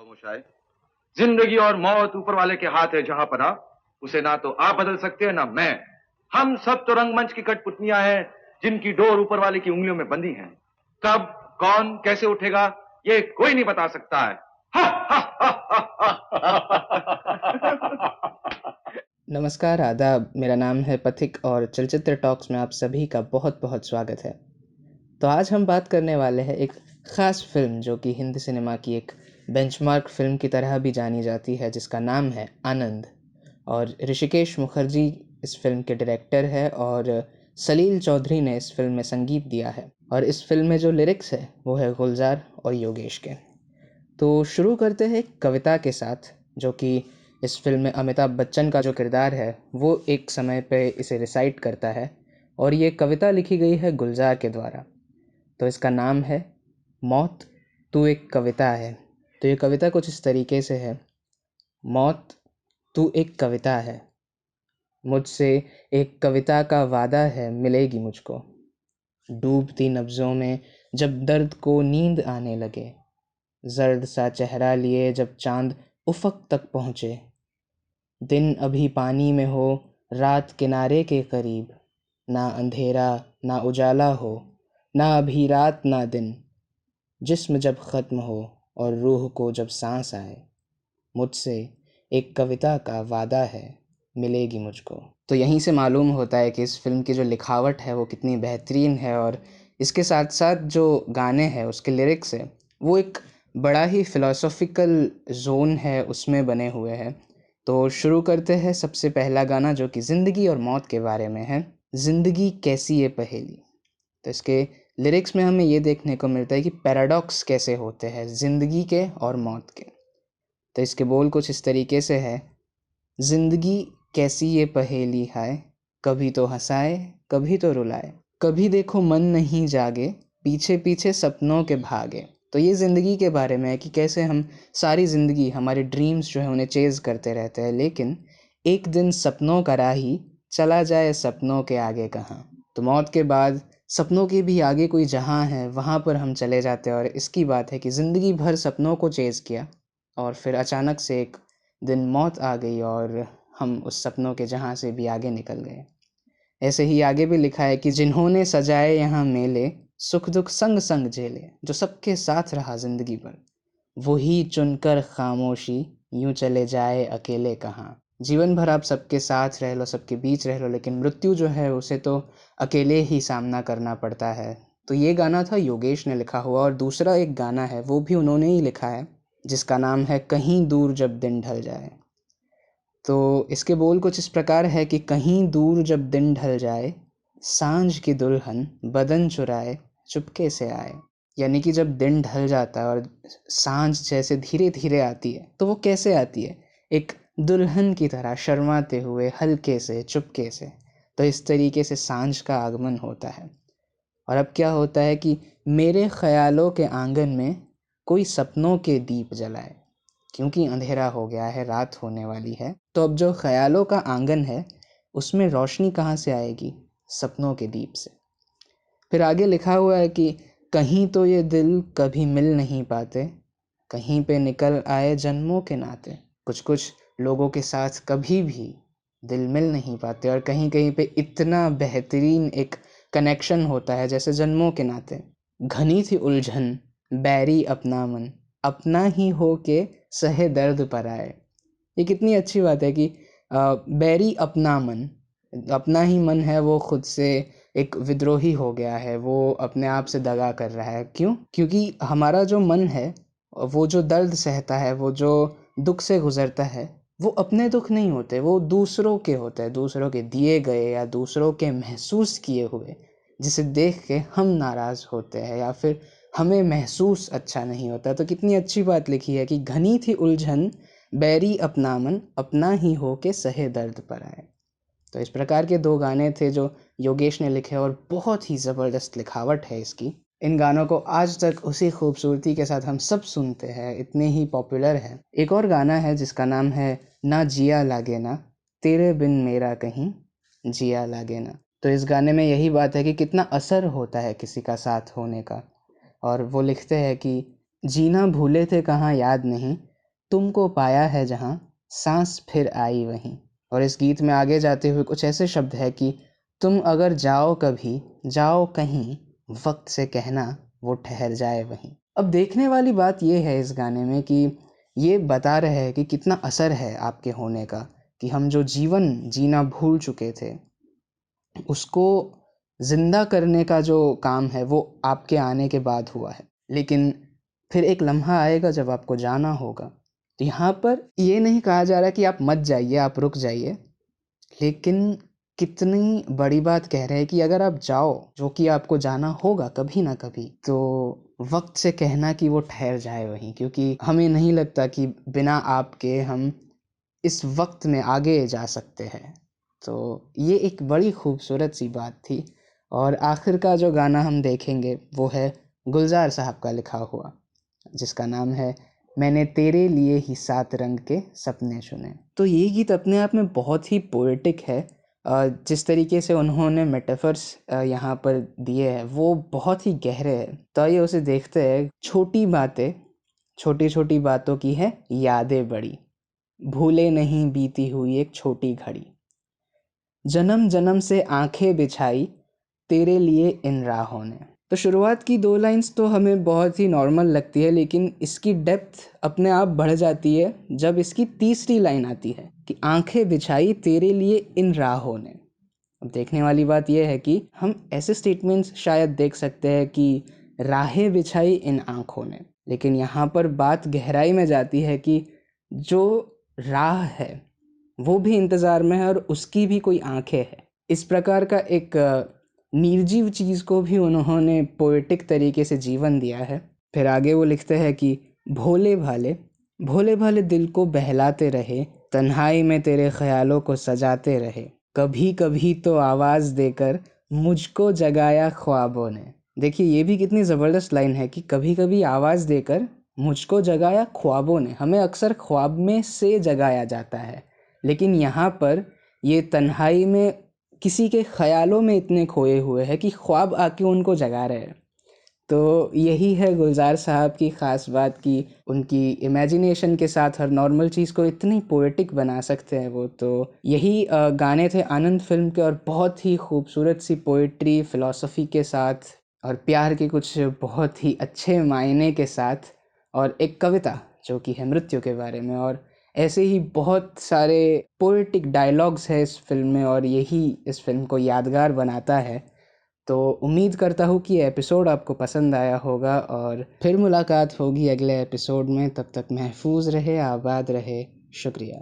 खामोश आए। जिंदगी और मौत ऊपर वाले के हाथ है जहां पना, उसे ना तो आप बदल सकते हैं ना मैं। हम सब तो रंगमंच की कठपुतलियां हैं जिनकी डोर ऊपर वाले की उंगलियों में बंधी है। कब कौन कैसे उठेगा ये कोई नहीं बता सकता है। हा, हा, हा, हा, हा। नमस्कार, आदाब। मेरा नाम है पथिक और चलचित्र टॉक्स में आप सभी का बहुत बहुत स्वागत है। तो आज हम बात करने वाले हैं एक ख़ास फ़िल्म जो कि हिंदी सिनेमा की एक बेंचमार्क फ़िल्म की तरह भी जानी जाती है, जिसका नाम है आनंद। और ऋषिकेश मुखर्जी इस फ़िल्म के डायरेक्टर है और सलील चौधरी ने इस फ़िल्म में संगीत दिया है। और इस फ़िल्म में जो लिरिक्स है वो है गुलजार और योगेश के। तो शुरू करते हैं एक कविता के साथ, जो कि इस फ़िल्म में अमिताभ बच्चन का जो किरदार है वो एक समय पे इसे रिसाइट करता है। और ये कविता लिखी गई है गुलजार के द्वारा। तो इसका नाम है मौत तू एक कविता है। तो ये कविता कुछ इस तरीके से है। मौत तू एक कविता है, मुझसे एक कविता का वादा है मिलेगी मुझको। डूबती नब्ज़ों में जब दर्द को नींद आने लगे, जर्द सा चेहरा लिए जब चांद उफ़क़ तक पहुँचे। दिन अभी पानी में हो, रात किनारे के करीब, ना अंधेरा ना उजाला हो, ना अभी रात ना दिन। जिस्म जब ख़त्म हो और रूह को जब सांस आए, मुझसे एक कविता का वादा है मिलेगी मुझको। तो यहीं से मालूम होता है कि इस फ़िल्म की जो लिखावट है वो कितनी बेहतरीन है। और इसके साथ साथ जो गाने हैं उसके लिरिक्स है वो एक बड़ा ही फ़िलॉसॉफ़िकल ज़ोन है उसमें बने हुए हैं। तो शुरू करते हैं सबसे पहला गाना, जो कि ज़िंदगी और मौत के बारे में है। ज़िंदगी कैसी ये पहेली। तो इसके लिरिक्स में हमें ये देखने को मिलता है कि पैराडॉक्स कैसे होते हैं ज़िंदगी के और मौत के। तो इसके बोल कुछ इस तरीके से है। ज़िंदगी कैसी ये पहेली है, कभी तो हंसाए कभी तो रुलाए, कभी देखो मन नहीं जागे, पीछे पीछे सपनों के भागे। तो ये ज़िंदगी के बारे में है कि कैसे हम सारी ज़िंदगी हमारे ड्रीम्स जो है उन्हें चेज़ करते रहते हैं, लेकिन एक दिन सपनों का राही चला जाए सपनों के आगे कहाँ। तो मौत के बाद सपनों के भी आगे कोई जहाँ है वहाँ पर हम चले जाते हैं। और इसकी बात है कि ज़िंदगी भर सपनों को चेज़ किया और फिर अचानक से एक दिन मौत आ गई और हम उस सपनों के जहाँ से भी आगे निकल गए। ऐसे ही आगे भी लिखा है कि जिन्होंने सजाए यहाँ मेले, सुख दुख संग संग झेले, जो सबके साथ रहा ज़िंदगी भर, वही चुनकर खामोशी यूं चले जाए अकेले कहाँ। जीवन भर आप सबके साथ रह लो, सबके बीच रह लो, लेकिन मृत्यु जो है उसे तो अकेले ही सामना करना पड़ता है। तो ये गाना था योगेश ने लिखा हुआ। और दूसरा एक गाना है वो भी उन्होंने ही लिखा है, जिसका नाम है कहीं दूर जब दिन ढल जाए। तो इसके बोल कुछ इस प्रकार है कि कहीं दूर जब दिन ढल जाए, सांझ की दुल्हन बदन चुराए चुपके से आए। यानी कि जब दिन ढल जाता है और सांझ जैसे धीरे धीरे आती है, तो वो कैसे आती है, एक दुल्हन की तरह शर्माते हुए, हल्के से, चुपके से। तो इस तरीके से सांझ का आगमन होता है। और अब क्या होता है कि मेरे ख्यालों के आंगन में कोई सपनों के दीप जलाए, क्योंकि अंधेरा हो गया है, रात होने वाली है। तो अब जो ख्यालों का आंगन है उसमें रोशनी कहाँ से आएगी, सपनों के दीप से। फिर आगे लिखा हुआ है कि कहीं तो ये दिल कभी मिल नहीं पाते, कहीं पे निकल आए जन्मों के नाते। कुछ कुछ लोगों के साथ कभी भी दिल मिल नहीं पाते और कहीं कहीं पे इतना बेहतरीन एक कनेक्शन होता है जैसे जन्मों के नाते। घनी थी उलझन बैरी अपना मन, अपना ही हो के सहे दर्द पर आए। ये कितनी अच्छी बात है कि बैरी अपना मन, अपना ही मन है वो खुद से एक विद्रोही हो गया है, वो अपने आप से दगा कर रहा है। क्यों? क्योंकि हमारा जो मन है, वो जो दर्द सहता है, वो जो दुख से गुजरता है, वो अपने दुख नहीं होते, वो दूसरों के होते हैं, दूसरों के दिए गए या दूसरों के महसूस किए हुए, जिसे देख के हम नाराज़ होते हैं या फिर हमें महसूस अच्छा नहीं होता। तो कितनी अच्छी बात लिखी है कि घनी थी उलझन बैरी अपना मन, अपना ही हो के सहे दर्द पर आए। तो इस प्रकार के दो गाने थे जो योगेश ने लिखे और बहुत ही ज़बरदस्त लिखावट है इसकी। इन गानों को आज तक उसी खूबसूरती के साथ हम सब सुनते हैं, इतने ही पॉपुलर हैं। एक और गाना है जिसका नाम है ना जिया लागे ना, तेरे बिन मेरा कहीं जिया लागे ना। तो इस गाने में यही बात है कि कितना असर होता है किसी का साथ होने का। और वो लिखते हैं कि जीना भूले थे कहाँ याद नहीं, तुमको पाया है जहाँ सांस फिर आई वहीं। और इस गीत में आगे जाते हुए कुछ ऐसे शब्द है कि तुम अगर जाओ कभी, जाओ कहीं, वक्त से कहना वो ठहर जाए वहीं। अब देखने वाली बात ये है इस गाने में कि ये बता रहे हैं कि कितना असर है आपके होने का, कि हम जो जीवन जीना भूल चुके थे उसको जिंदा करने का जो काम है वो आपके आने के बाद हुआ है। लेकिन फिर एक लम्हा आएगा जब आपको जाना होगा। तो यहाँ पर ये नहीं कहा जा रहा कि आप मत जाइए, आप रुक जाइए, लेकिन कितनी बड़ी बात कह रहे हैं कि अगर आप जाओ, जो कि आपको जाना होगा कभी ना कभी, तो वक्त से कहना कि वो ठहर जाए वहीं, क्योंकि हमें नहीं लगता कि बिना आपके हम इस वक्त में आगे जा सकते हैं। तो ये एक बड़ी खूबसूरत सी बात थी। और आखिर का जो गाना हम देखेंगे वो है गुलजार साहब का लिखा हुआ, जिसका नाम है मैंने तेरे लिए ही 7 रंग के सपने चुने। तो ये गीत अपने आप में बहुत ही पोएटिक है। जिस तरीके से उन्होंने मेटाफर्स यहाँ पर दिए हैं वो बहुत ही गहरे हैं। तो आइए उसे देखते हैं। छोटी बातें, छोटी छोटी बातों की है यादें बड़ी, भूले नहीं बीती हुई एक छोटी घड़ी, जन्म जन्म से आंखें बिछाई तेरे लिए इन राहों ने। तो शुरुआत की 2 लाइंस तो हमें बहुत ही नॉर्मल लगती है, लेकिन इसकी डेप्थ अपने आप बढ़ जाती है जब इसकी तीसरी लाइन आती है कि आंखें बिछाई तेरे लिए इन राहों ने। अब देखने वाली बात यह है कि हम ऐसे स्टेटमेंट्स शायद देख सकते हैं कि राहें बिछाई इन आँखों ने, लेकिन यहाँ पर बात गहराई में जाती है कि जो राह है वो भी इंतज़ार में है और उसकी भी कोई आंखें हैं। इस प्रकार का एक निर्जीव चीज़ को भी उन्होंने पोएटिक तरीके से जीवन दिया है। फिर आगे वो लिखते हैं कि भोले भाले, भोले भाले दिल को बहलाते रहे, तन्हाई में तेरे ख्यालों को सजाते रहे, कभी कभी तो आवाज़ देकर मुझको जगाया ख्वाबों ने। देखिए ये भी कितनी ज़बरदस्त लाइन है कि कभी कभी आवाज़ देकर मुझको जगाया ख्वाबों ने। हमें अक्सर ख्वाब में से जगाया जाता है, लेकिन यहाँ पर ये तन्हाई में किसी के ख्यालों में इतने खोए हुए हैं कि ख्वाब आके उनको जगा रहे हैं। तो यही है गुलजार साहब की ख़ास बात कि उनकी इमेजिनेशन के साथ हर नॉर्मल चीज़ को इतनी पोएटिक बना सकते हैं वो। तो यही गाने थे आनंद फ़िल्म के, और बहुत ही खूबसूरत सी पोएट्री, फ़िलॉसफ़ी के साथ और प्यार के कुछ बहुत ही अच्छे मायने के साथ, और एक कविता जो कि है मृत्यु के बारे में। और ऐसे ही बहुत सारे पोएटिक डायलॉग्स हैं इस फ़िल्म में, और यही इस फ़िल्म को यादगार बनाता है। तो उम्मीद करता हूँ कि एपिसोड आपको पसंद आया होगा, और फिर मुलाकात होगी अगले एपिसोड में। तब तक महफूज रहे, आबाद रहे। शुक्रिया।